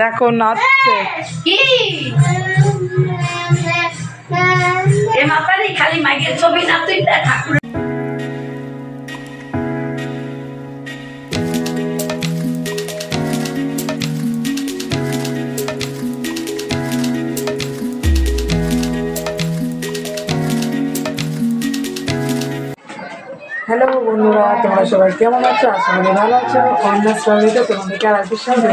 দেখো নাচছে খালি মাইকের ছবি না তুই ঠাকুর। হ্যালো বন্ধুরা, তোমরা সবাই কেমন আছো? আশা করি ভালো আছো। অন্যান্য স্টোরিতে তোমাদেরকে আর একটু সামনে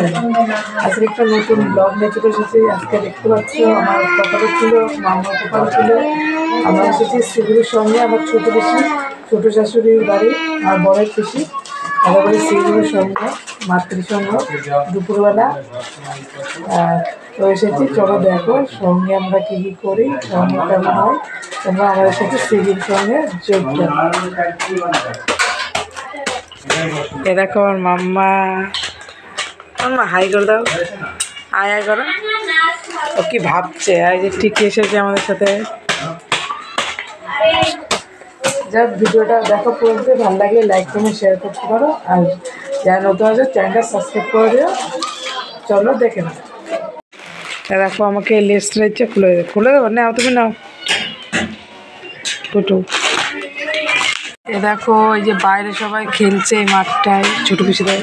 আজকে একটা নতুন ব্লগ নিয়ে চলে এসেছি। আজকে দেখতে পাচ্ছ আমার কপালে ছিল, মামার কপাল ছিল। আমরা এসেছি শিবিরের সঙ্গে আমার ছোটো পিসি, ছোটো শাশুড়ির বাড়ি আর বড়ের পিসি তাদের বাড়ি শিবিরের সঙ্গে মাতৃসঙ্গ দুপুরবেলা তো এসেছি। চলো দেখো সঙ্গে আমরা কী কী করি, সঙ্গে কেমন হয়। তোমরা আমাদের সাথে শিবির সঙ্গে যোগ দাও। এ দেখো আমার মাম্মা, মাম্মা হাই করে দাও, আয় আয় করো। ও কি ভাবছে, আর যে টিকি এসেছে আমাদের সাথে। যা ভিডিওটা দেখো পুরোতে ভালো লাগলে লাইক কমেন্ট শেয়ার করতে পারো, আর যারা নতুন আছে চ্যানেলটা সাবস্ক্রাইব করে দিও। চলো দেখে নাও। দেখো আমাকে লেসটা ইচ্ছে খুলে দেবো, নাও তুমি নাও টুটু। এ দেখো এই যে বাইরে সবাই খেলছে এই মাঠটায়, ছোটো পিসিদের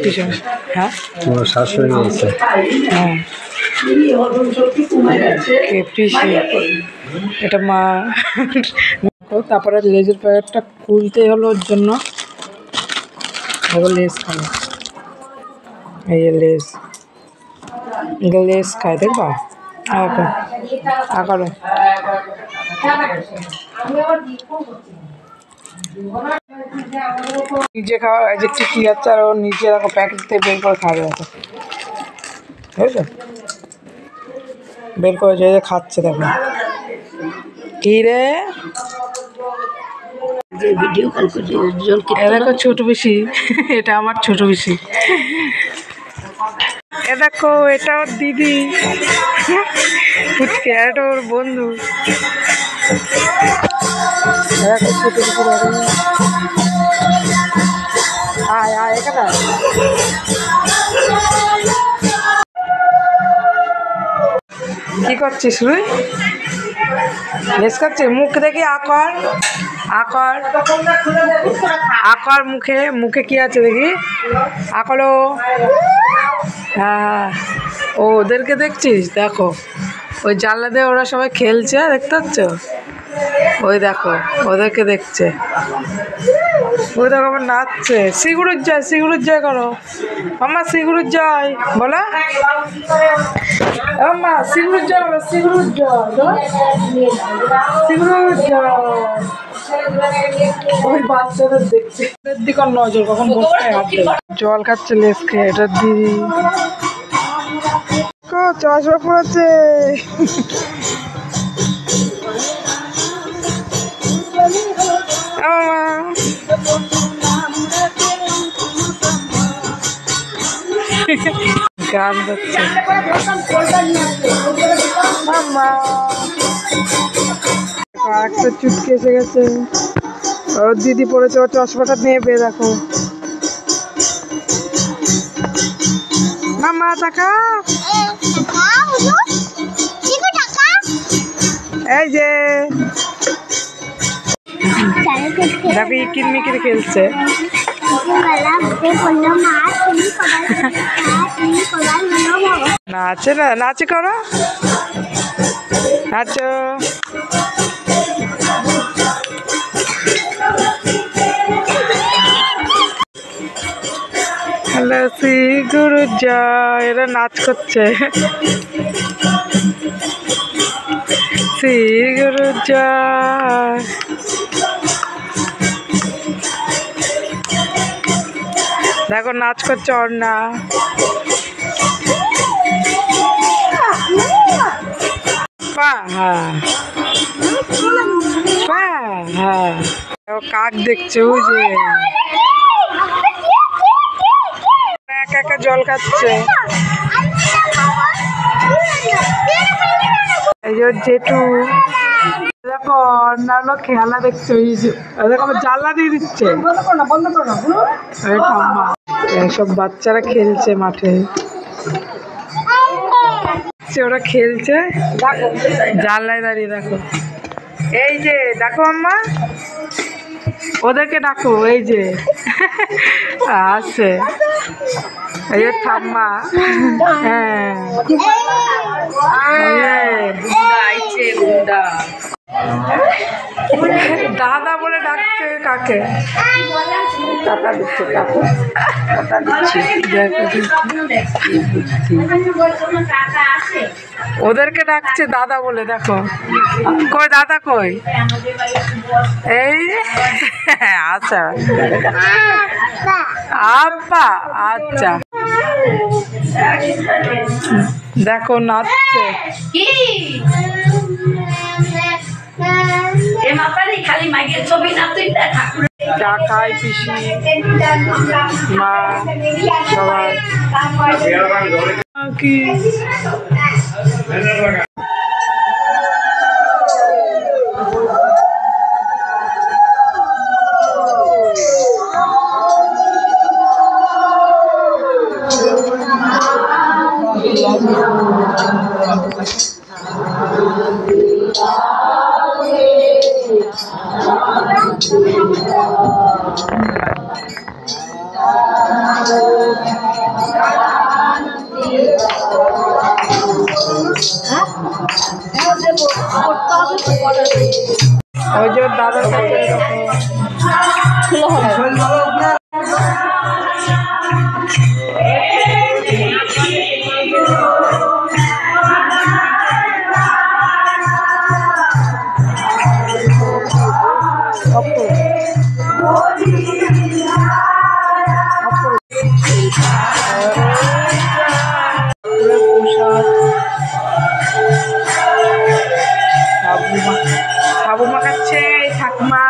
পিছনে। হ্যাঁ হ্যাঁ পিসি, এটা মা। তারপরে লেজের প্যাকেটটা খুলতে হলো ওর জন্য, লেস খাবে। এই যে লেস খায়, দেখবা আকারে নিজে খাওয়া। এই যে টিকি যাচ্ছে আর ও নিজে দেখো প্যাকেট থেকে বের করে খাবে, দেখো বুঝছো, বের করে যে খাচ্ছে। দেখো কি রে, ভিডিও কল করছে। দেখো ছোট পিসি, এটা আমার ছোট পিসি। এ দেখো এটা ওর দিদি ফুচকে, এটা ওর বন্ধু। দেখো ছোট পিসি, আয় আয় এখানে। কি করছিস তুই? লেস খাচ্ছে, মুখ দেখি আকর আকর আকর, মুখে মুখে কি আছে দেখি, আকলো। হ্যাঁ ও ওদেরকে দেখছিস, দেখো ওই জানলা দিয়ে ওরা সবাই খেলছে, দেখতে পাচ্ছ? ওই দেখো ওদেরকে দেখছে, ওই দেখো আবার নাচছে। সিগুরুর জয়, সিগুরুর জয় করো মাম্মা, সিগুরুর জয় বলো মাম্মা, সিগুরুর জয় বলো, সিগুরুর জয়, সিগুরুর জয়। ওই বাচ্চাদের দেখছে, ওদের দিকে নজর, কখন বসে হাঁটে জল খাচ্ছে লেস খেয়ে। এটা দিদি চশমা পড়েছে। গান হচ্ছে, একটা চুটকে এসে গেছে, ওর দিদি পড়েছে, ওর চশমাটা নেবে। দেখো মাম্মা টাকা, এই যে দেখো ইকির মিকির খেলছে। নাচে না, নাচে করো, নাচো। হ্যালো শ্রী গুরু জয়, এরা নাচ করছে। শ্রী গুরু জয়, দেখো নাচ করছে অর্ণা। হ্যাঁ হ্যাঁ, কাক দেখছে, ওই যে একা একা জল খাচ্ছে। এই যে জেঠু, দেখো অন্যান্য খেলা দেখছে, ওই যে দেখো জানলা দিয়ে দিচ্ছে। ঠাম্মা সব বাচ্চারা খেলছে মাঠে, ওরা খেলছে জানলায় দাঁড়িয়ে। দেখো এই যে, দেখো আম্মা, ওদেরকে ডাকো, এই যে আছে, এই যে ঠাম্মা। হ্যাঁ দাদা বলে ডাকছে কাকে? টাকা দিচ্ছে, টাকা দিচ্ছে। ওদেরকে ডাকছে দাদা বলে। দেখো কই দাদা, কই? এই আচ্ছা, আব্বা, আচ্ছা। দেখো নাচছে। চা খায় পিসি, মা, সবাই। কি ওই যে দাদার কাছে সাবু মাখাচ্ছে ঠাকুমা।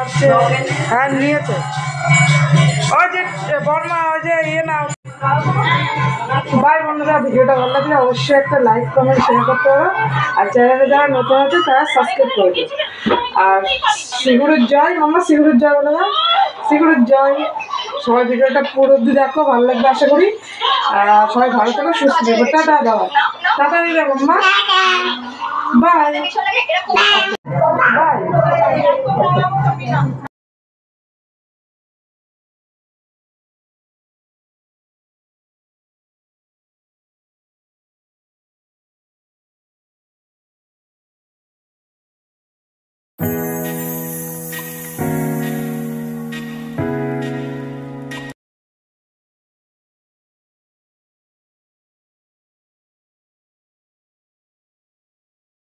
হচ্ছে হ্যাঁ নিয়েছে ওই যে বর্মা ওই যে ইয়ে না। বাই বন্ধুরা, ভিডিওটা ভালো লাগলে অবশ্যই একটা লাইক কমেন্ট শেয়ার করতে হবে, আর চ্যানেলে যারা নতুন আছে তারা সাবস্ক্রাইব করে দেবে। আর সিগুরের জয় মাম্মা, সিগুরের জয় বলে দাও, সিগুরের জয়। সবাই ভিডিওটা পুরো অব্দি দেখো, ভালো লাগবে আশা করি। আর সবাই ভালো থাকো, সুস্থ থাকো। টাটা দাও, টাটা দিলে মাম্মা, বাই।